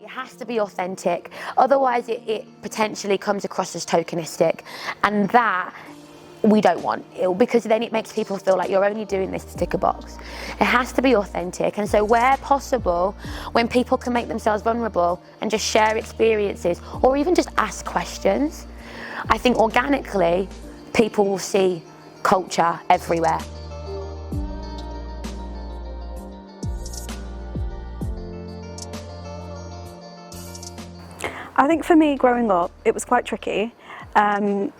Has to be authentic, otherwise it potentially comes across as tokenistic, and that we don't want, because then it makes people feel like you're only doing this to tick a box. It has to be authentic, and so where possible, when people can make themselves vulnerable and just share experiences or even just ask questions, I think organically people will see culture everywhere. I think for me, growing up, it was quite tricky. On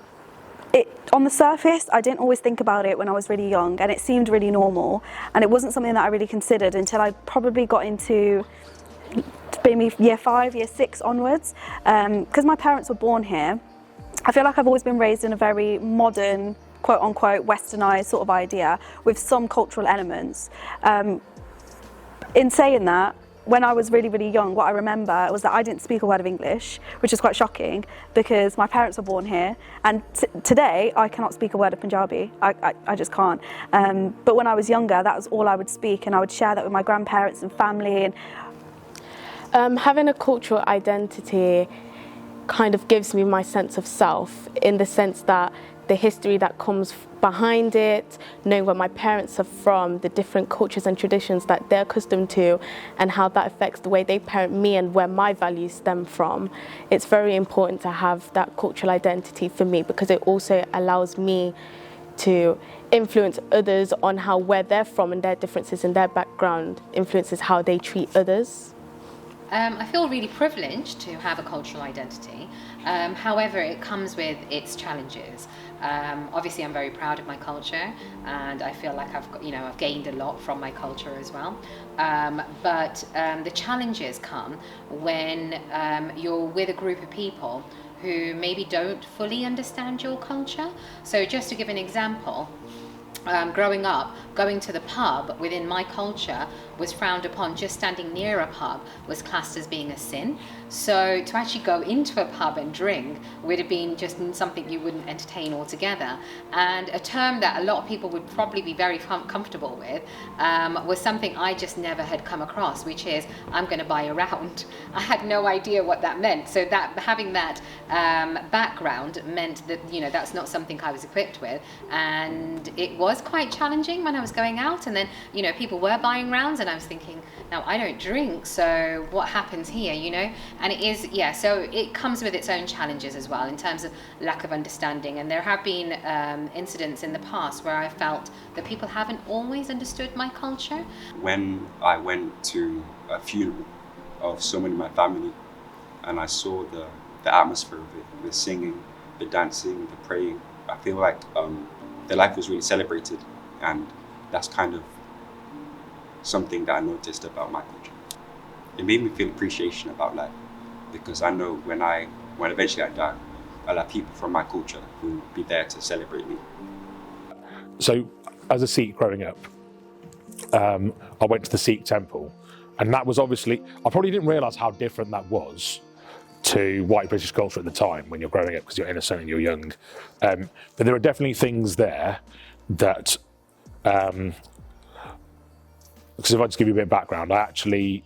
the surface, I didn't always think about it when I was really young, and it seemed really normal, and it wasn't something that I really considered until I probably got into maybe year 5, year 6 onwards. Because my parents were born here, I feel like I've always been raised in a very modern, quote-unquote, westernised sort of idea with some cultural elements. In saying that, when I was really, really young, what I remember was that I didn't speak a word of English, which is quite shocking because my parents were born here, and today I cannot speak a word of Punjabi. I just can't. But when I was younger, that was all I would speak, and I would share that with my grandparents and family. And having a cultural identity kind of gives me my sense of self, in the sense that the history that comes behind it, knowing where my parents are from, the different cultures and traditions that they're accustomed to, and how that affects the way they parent me and where my values stem from. It's very important to have that cultural identity for me, because it also allows me to influence others on how where they're from and their differences in their background influences how they treat others. I feel really privileged to have a cultural identity. However, it comes with its challenges. Obviously, I'm very proud of my culture, and I feel like I've gained a lot from my culture as well. But the challenges come when you're with a group of people who maybe don't fully understand your culture. So, just to give an example. Growing up, going to the pub within my culture was frowned upon. Just standing near a pub was classed as being a sin. So to actually go into a pub and drink would have been just something you wouldn't entertain altogether. And a term that a lot of people would probably be very comfortable with was something I just never had come across, which is, I'm going to buy a round. I had no idea what that meant. So that having that background meant that, that's not something I was equipped with. And it was quite challenging when I was going out, and then people were buying rounds, and I was thinking, now I don't drink, so what happens here, and it is, so it comes with its own challenges as well in terms of lack of understanding. And there have been incidents in the past where I felt that people haven't always understood my culture. When I went to a funeral of someone in my family, and I saw the atmosphere of it, the singing, the dancing, the praying, I feel like their life was really celebrated, and that's kind of something that I noticed about my culture. It made me feel appreciation about life, because I know when eventually I die, I'll have people from my culture who will be there to celebrate me. So, as a Sikh growing up, I went to the Sikh temple, and that was obviously, I probably didn't realise how different that was to white British culture at the time when you're growing up, because you're innocent and you're young. But there are definitely things there that, because if I just give you a bit of background, I actually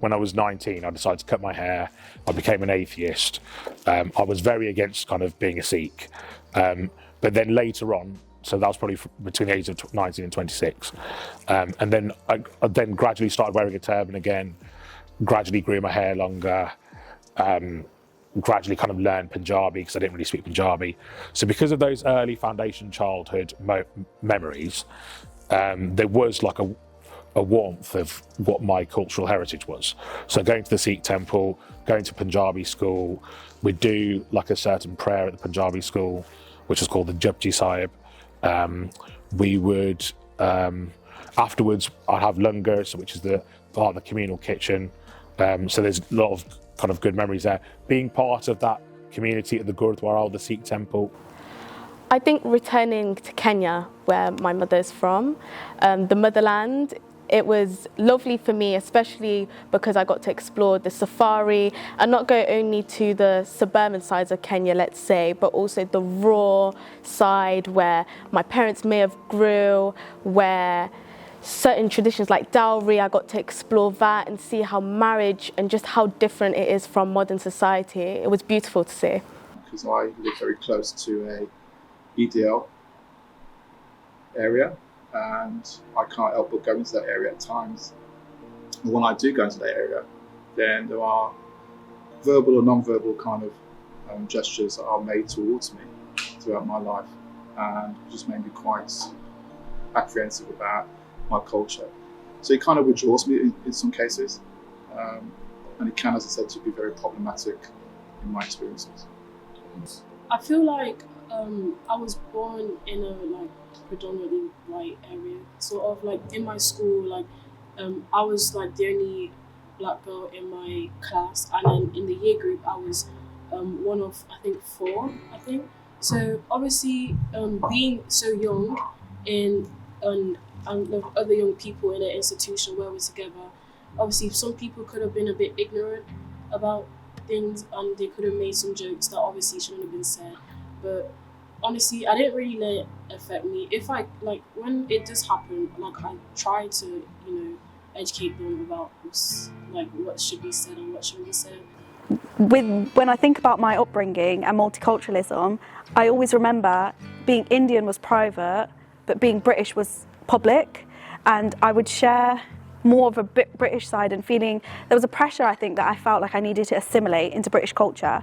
when I was 19, I decided to cut my hair. I became an atheist. I was very against being a Sikh. But then later on, so that was probably between the ages of 19 and 26. And then I then gradually started wearing a turban again, gradually grew my hair longer, gradually kind of learn Punjabi because I didn't really speak Punjabi. So because of those early foundation childhood memories, there was like a warmth of what my cultural heritage was. So going to the Sikh temple, going to Punjabi school, we'd do like a certain prayer at the Punjabi school, which is called the Japji Sahib. We would, afterwards, I'd have langars, which is the part of the communal kitchen. So there's a lot of kind of good memories there. Being part of that community at the Gurdwara or the Sikh temple. I think returning to Kenya, where my mother's from, the motherland, it was lovely for me, especially because I got to explore the safari and not go only to the suburban sides of Kenya, let's say, but also the raw side where my parents may have grew, where certain traditions like dowry, I got to explore that and see how marriage and just how different it is from modern society. It was beautiful to see. Because I live very close to a EDL area, and I can't help but go into that area at times. And when I do go into that area, then there are verbal or non-verbal kind of gestures that are made towards me throughout my life, and it just made me quite apprehensive about my culture. So it kind of withdraws me in some cases, and it can, as I said, to be very problematic in my experiences. I feel like I was born in a predominantly white area, sort of like in my school, I was like the only black girl in my class, and then in the year group I was one of I think 4. So obviously being so young and the other young people in an institution where we're together, obviously some people could have been a bit ignorant about things and they could have made some jokes that obviously shouldn't have been said, but honestly I didn't really let it affect me. If I when it does happen, I try to educate them about what should be said and what shouldn't be said. When I think about my upbringing and multiculturalism, I always remember being Indian was private, but being British was public, and I would share more of a British side and feeling there was a pressure I think that I felt like I needed to assimilate into British culture.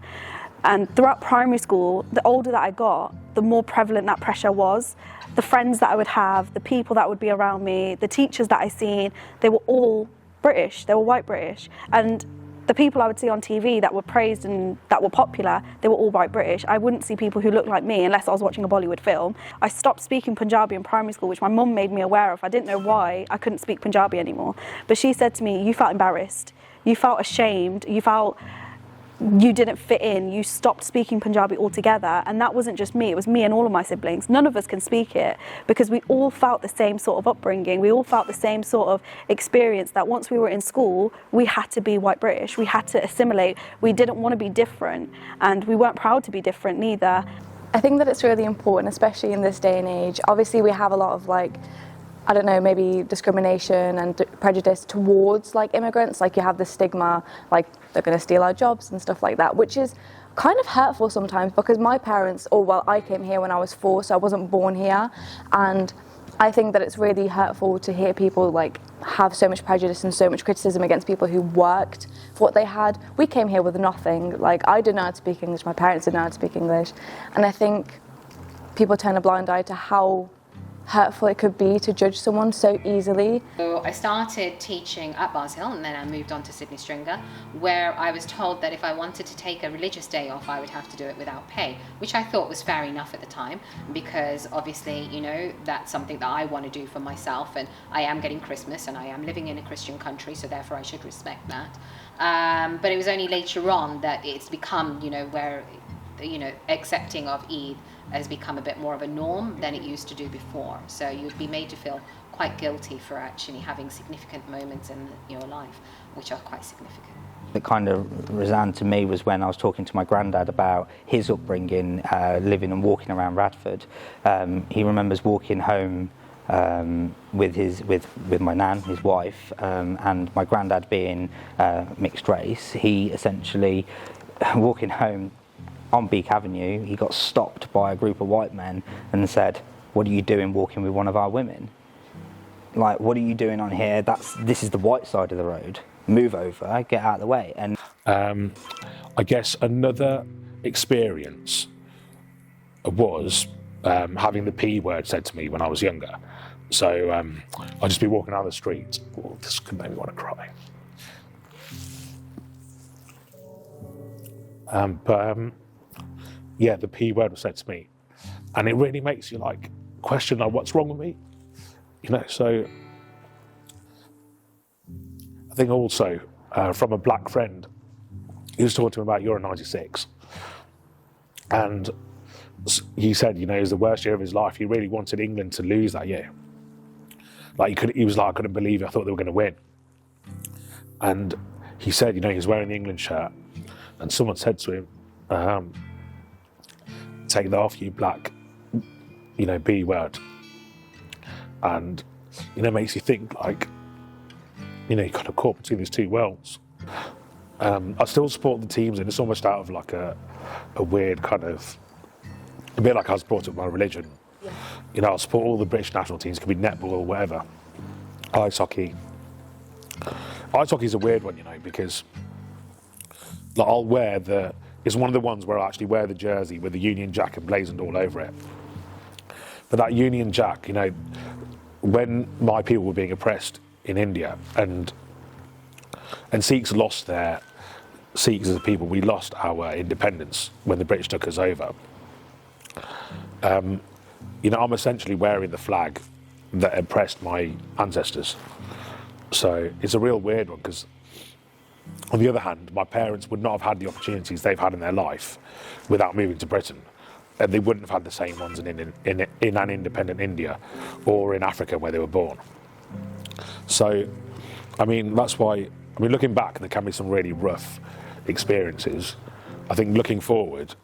And throughout primary school, the older that I got, the more prevalent that pressure was. The friends that I would have, the people that would be around me, the teachers that I seen, they were all British, they were white British. And the people I would see on TV that were praised and that were popular, they were all white British. I wouldn't see people who looked like me unless I was watching a Bollywood film. I stopped speaking Punjabi in primary school, which my mum made me aware of. I didn't know why I couldn't speak Punjabi anymore. But she said to me, you felt embarrassed, you felt ashamed, you felt you didn't fit in, you stopped speaking Punjabi altogether. And that wasn't just me, it was me and all of my siblings. None of us can speak it because we all felt the same sort of upbringing. We all felt the same sort of experience that once we were in school, we had to be white British. We had to assimilate. We didn't want to be different, and we weren't proud to be different neither. I think that it's really important, especially in this day and age. Obviously we have a lot of I don't know, maybe discrimination and prejudice towards immigrants. You have the stigma, they're going to steal our jobs and stuff like that, which is kind of hurtful sometimes because my parents, I came here when I was 4, so I wasn't born here. And I think that it's really hurtful to hear people have so much prejudice and so much criticism against people who worked for what they had. We came here with nothing. I didn't know how to speak English, my parents didn't know how to speak English. And I think people turn a blind eye to how hurtful it could be to judge someone so easily. So I started teaching at Bars Hill, and then I moved on to Sydney Stringer, where I was told that if I wanted to take a religious day off, I would have to do it without pay, which I thought was fair enough at the time, because obviously, that's something that I want to do for myself, and I am getting Christmas, and I am living in a Christian country, so therefore I should respect that. But it was only later on that it's become, where accepting of Eid has become a bit more of a norm than it used to do before. So you'd be made to feel quite guilty for actually having significant moments in your life, which are quite significant. It kind of resounded to me was when I was talking to my granddad about his upbringing, living and walking around Radford. He remembers walking home with my nan, his wife, and my granddad being mixed race. He essentially, walking home on Beak Avenue, he got stopped by a group of white men and said, "What are you doing walking with one of our women? What are you doing on here? This is the white side of the road. Move over, get out of the way." And I guess another experience was having the P word said to me when I was younger. So I'd just be walking down the street. Oh, this could make me want to cry. Yeah, the P word was said to me, and it really makes you like question like, what's wrong with me, you know. So I think also from a black friend, he was talking to me about Euro '96, and he said, you know, it was the worst year of his life. He really wanted England to lose that year. Like he was like, I couldn't believe it. I thought they were going to win. And he said, you know, he was wearing the England shirt, and someone said to him, take that off, you black, you know, B word. And, you know, makes you think like, you know, you kind of caught between these two worlds. I still support the teams, and it's almost out of like a weird kind of, a bit like I was brought up by religion. Yeah. You know, I support all the British national teams, it could be netball or whatever. Ice hockey. Ice hockey is a weird one, you know, because like, I'll wear it's one of the ones where I actually wear the jersey with the Union Jack emblazoned all over it. But that Union Jack, you know, when my people were being oppressed in India, and Sikhs lost their, Sikhs as a people, we lost our independence when the British took us over. You know, I'm essentially wearing the flag that oppressed my ancestors. So it's a real weird one, because on the other hand, my parents would not have had the opportunities they've had in their life without moving to Britain. And they wouldn't have had the same ones in an independent India or in Africa where they were born. So, I mean, that's why, I mean, looking back, there can be some really rough experiences. I think looking forward,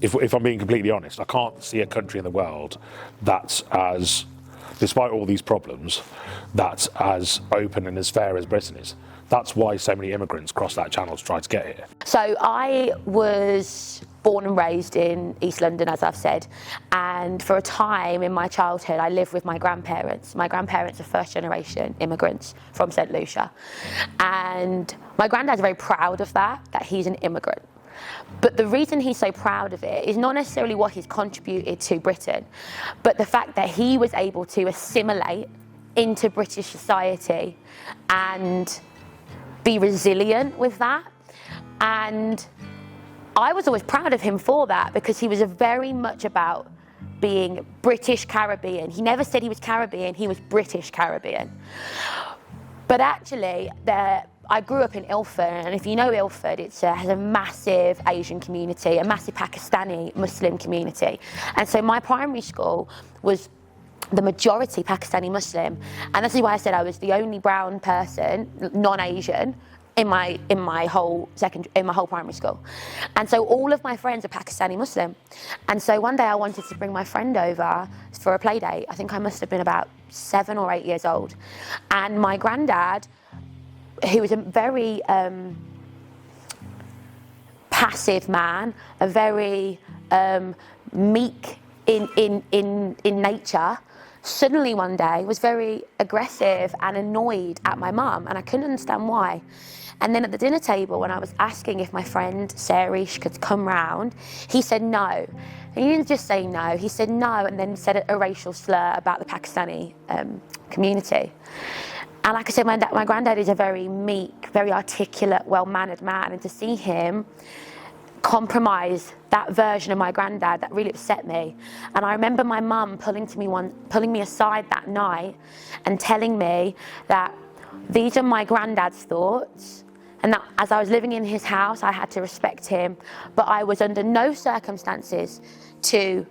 if I'm being completely honest, I can't see a country in the world that's as, despite all these problems, that's as open and as fair as Britain is. That's why so many immigrants cross that channel to try to get here. So I was born and raised in East London, as I've said, and for a time in my childhood I lived with my grandparents. My grandparents are first generation immigrants from St Lucia, and my granddad's very proud of that he's an immigrant. But the reason he's so proud of it is not necessarily what he's contributed to Britain, but the fact that he was able to assimilate into British society and be resilient with that. And I was always proud of him for that, because he was very much about being British Caribbean. He never said he was Caribbean, he was British Caribbean. But actually, I grew up in Ilford, and if you know Ilford, it has a massive Asian community, a massive Pakistani Muslim community. And so my primary school was the majority Pakistani Muslim, and this is why I said I was the only brown person, non-Asian, in my whole primary school. And so all of my friends are Pakistani Muslim. And so one day I wanted to bring my friend over for a play date. I think I must have been about 7 or 8 years old. And my granddad, who was a very passive man, a very meek in nature, suddenly one day was very aggressive and annoyed at my mum, and I couldn't understand why. And then at the dinner table, when I was asking if my friend Sarish could come round, he said no. And he didn't just say no, he said no and then said a racial slur about the Pakistani community. And like I said, my granddad is a very meek, very articulate, well-mannered man, and to see him compromise that version of my granddad, that really upset me. And I remember my mum pulling me aside that night and telling me that these are my granddad's thoughts, and that as I was living in his house, I had to respect him, but I was under no circumstances to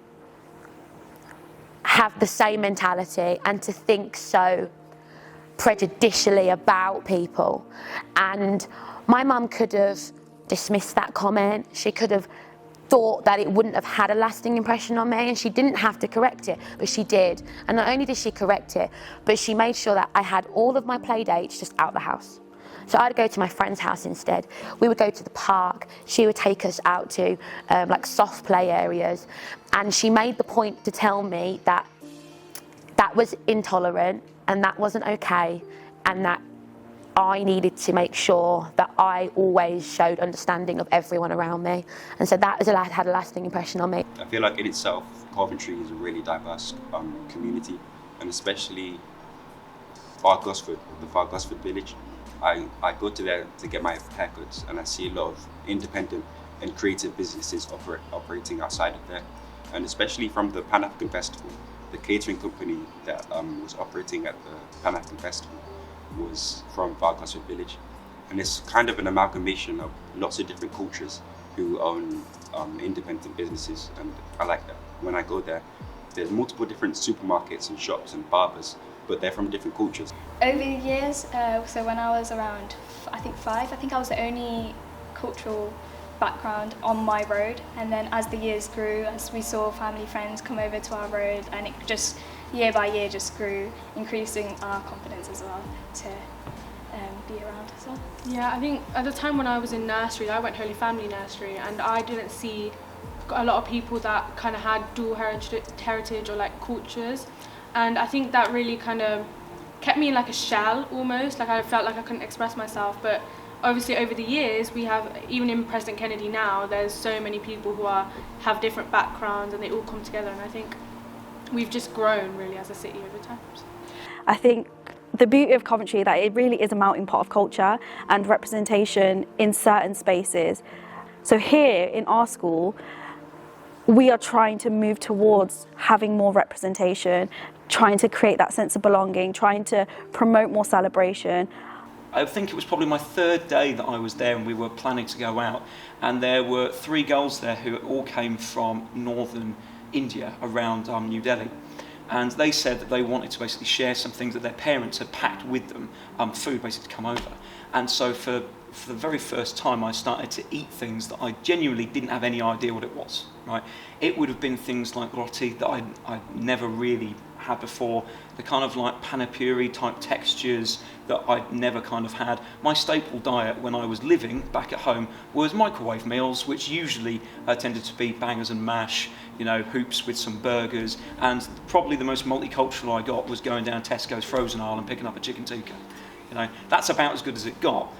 have the same mentality and to think so prejudicially about people. And my mum could have dismissed that comment. She could have thought that it wouldn't have had a lasting impression on me, and she didn't have to correct it, but she did. And not only did she correct it, but she made sure that I had all of my play dates just out the house. So I'd go to my friend's house instead. We would go to the park. She would take us out to like soft play areas, and she made the point to tell me that that was intolerant and that wasn't okay, and that I needed to make sure that I always showed understanding of everyone around me, and so that had a lasting impression on me. I feel like in itself, Coventry is a really diverse community, and especially the Far Gosford village. I go to there to get my haircuts, and I see a lot of independent and creative businesses operating outside of there, and especially from the Pan-African Festival. The catering company that was operating at the Pan-African Festival was from Far Gosford village, and it's kind of an amalgamation of lots of different cultures who own independent businesses, and I like that. When I go there, there's multiple different supermarkets and shops and barbers, but they're from different cultures. Over the years, so when I was around, I think 5, I think I was the only cultural background on my road, and then as the years grew, as we saw family friends come over to our road, and it just year by year just grew, increasing our confidence as well to be around as well. Yeah, I think at the time when I was in nursery, I went Holy Family Nursery, and I didn't see a lot of people that kind of had dual heritage or like cultures, and I think that really kind of kept me in like a shell almost, like I felt like I couldn't express myself. But obviously over the years, we have, even in President Kennedy now, there's so many people who have different backgrounds, and they all come together, and I think we've just grown really as a city over time. I think the beauty of Coventry, that it really is a melting pot of culture and representation in certain spaces. So here in our school, we are trying to move towards having more representation, trying to create that sense of belonging, trying to promote more celebration. I think it was probably my 3rd day that I was there, and we were planning to go out, and there were 3 girls there who all came from northern India, around New Delhi, and they said that they wanted to basically share some things that their parents had packed with them, food basically to come over. And so for the very first time, I started to eat things that I genuinely didn't have any idea what it was, right? It would have been things like roti that I'd never really had before, the kind of like panipuri type textures that I'd never kind of had. My staple diet when I was living back at home was microwave meals, which usually tended to be bangers and mash, you know, hoops with some burgers, and probably the most multicultural I got was going down Tesco's frozen aisle and picking up a chicken tikka. You know, that's about as good as it got.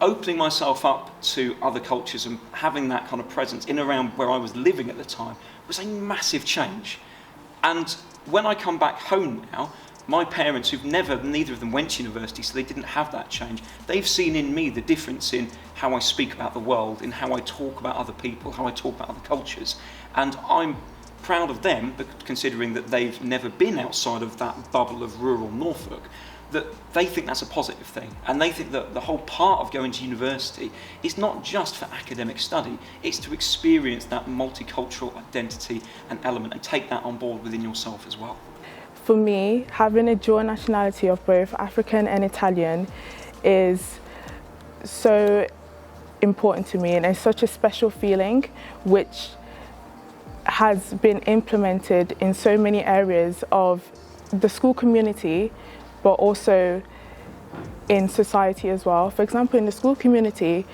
Opening myself up to other cultures and having that kind of presence in around where I was living at the time was a massive change. And when I come back home now, my parents, neither of them went to university, so they didn't have that change. They've seen in me the difference in how I speak about the world, in how I talk about other people, how I talk about other cultures. And I'm proud of them, considering that they've never been outside of that bubble of rural Norfolk, that they think that's a positive thing. And they think that the whole part of going to university is not just for academic study, it's to experience that multicultural identity and element and take that on board within yourself as well. For me, having a dual nationality of both African and Italian is so important to me, and it's such a special feeling which has been implemented in so many areas of the school community, but also in society as well. For example, in the school community,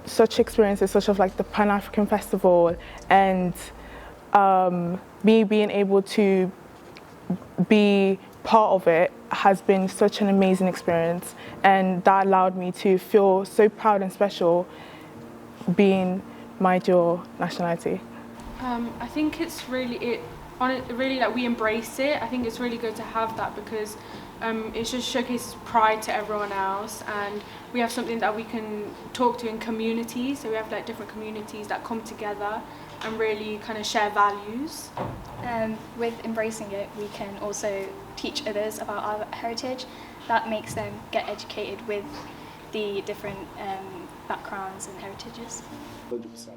such experiences such as like the Pan-African Festival and me being able to be part of it has been such an amazing experience, and that allowed me to feel so proud and special being my dual nationality. I think it's really like we embrace it. I think it's really good to have that because it just showcases pride to everyone else, and we have something that we can talk to in communities. So we have like different communities that come together and really kind of share values. With embracing it, we can also teach others about our heritage. That makes them get educated with the different backgrounds and heritages. 100%.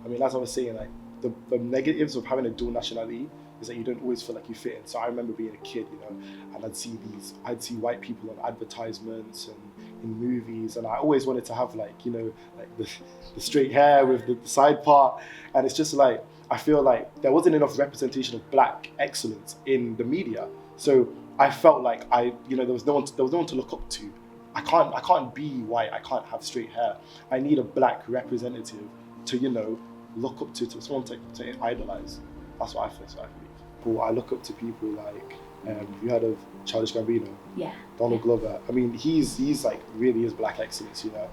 I mean, as I was saying, like the negatives of having a dual nationality is that you don't always feel like you fit in. So I remember being a kid, you know, and I'd see white people on advertisements and in movies, and I always wanted to have like, you know, like the straight hair with the side part, and it's just like, I feel like there wasn't enough representation of black excellence in the media. So I felt like there was no one to look up to. I can't be white, I can't have straight hair. I need a black representative to, you know, look up to someone to idolize. That's what I feel. So I look up to people like You heard of Childish Gambino? Yeah. Donald Glover. I mean, he's like really is black excellence, you know.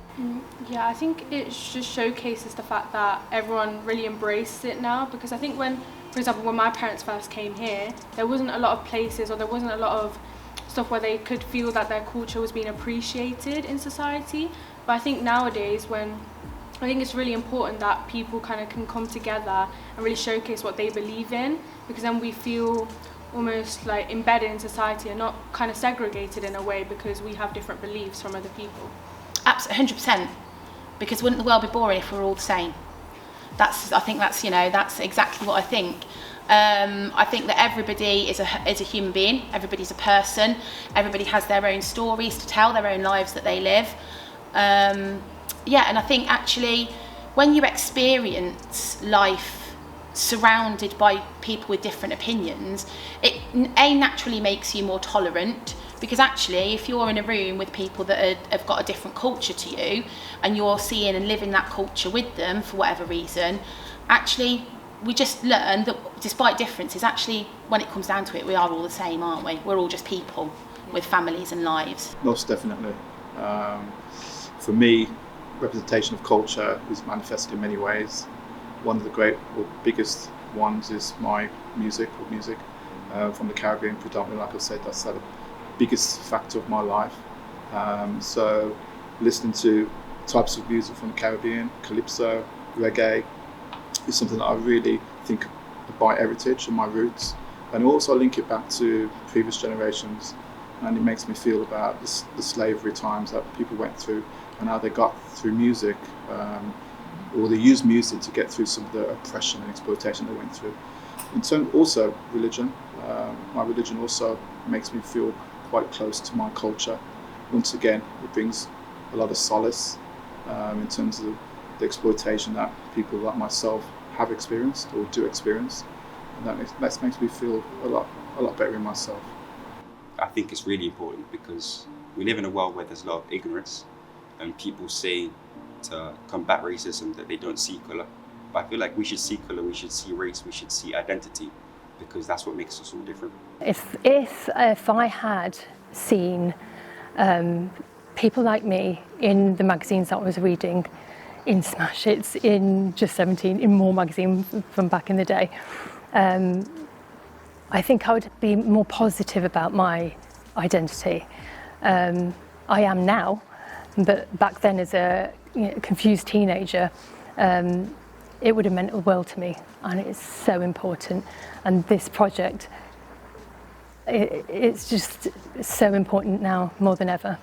Yeah, I think it just showcases the fact that everyone really embraces it now, because I think when, for example, when my parents first came here, there wasn't a lot of places, or there wasn't a lot of stuff where they could feel that their culture was being appreciated in society. But I think nowadays, I think it's really important that people kind of can come together and really showcase what they believe in, because then we feel almost like embedded in society and not kind of segregated in a way because we have different beliefs from other people. Absolutely, 100%. Because wouldn't the world be boring if we're all the same? I think that's, you know, that's exactly what I think. I think that everybody is a human being. Everybody's a person. Everybody has their own stories to tell, their own lives that they live. Yeah, and I think actually when you experience life surrounded by people with different opinions, it naturally makes you more tolerant, because actually if you're in a room with people that have got a different culture to you and you're seeing and living that culture with them for whatever reason, actually we just learn that despite differences, actually when it comes down to it, we are all the same, aren't we? We're all just people with families and lives. Most definitely. For me, representation of culture is manifested in many ways. One of the great or biggest ones is my music from the Caribbean predominantly. Like I said, that's the biggest factor of my life. So listening to types of music from the Caribbean, calypso, reggae, is something that I really think of my heritage and my roots, and also link it back to previous generations. And it makes me feel about the slavery times that people went through and how they got through music, or they used music to get through some of the oppression and exploitation they went through. In terms also religion, my religion also makes me feel quite close to my culture. Once again, it brings a lot of solace in terms of the exploitation that people like myself have experienced or do experience, and that makes me feel a lot better in myself. I think it's really important because we live in a world where there's a lot of ignorance, and people say to combat racism that they don't see colour. But I feel like we should see colour, we should see race, we should see identity, because that's what makes us all different. If I had seen people like me in the magazines that I was reading, in Smash Hits, in Just 17, in more magazines from back in the day, I think I would be more positive about my identity. I am now, but back then as a confused teenager, it would have meant the world to me, and it's so important. And this project, it's just so important now more than ever.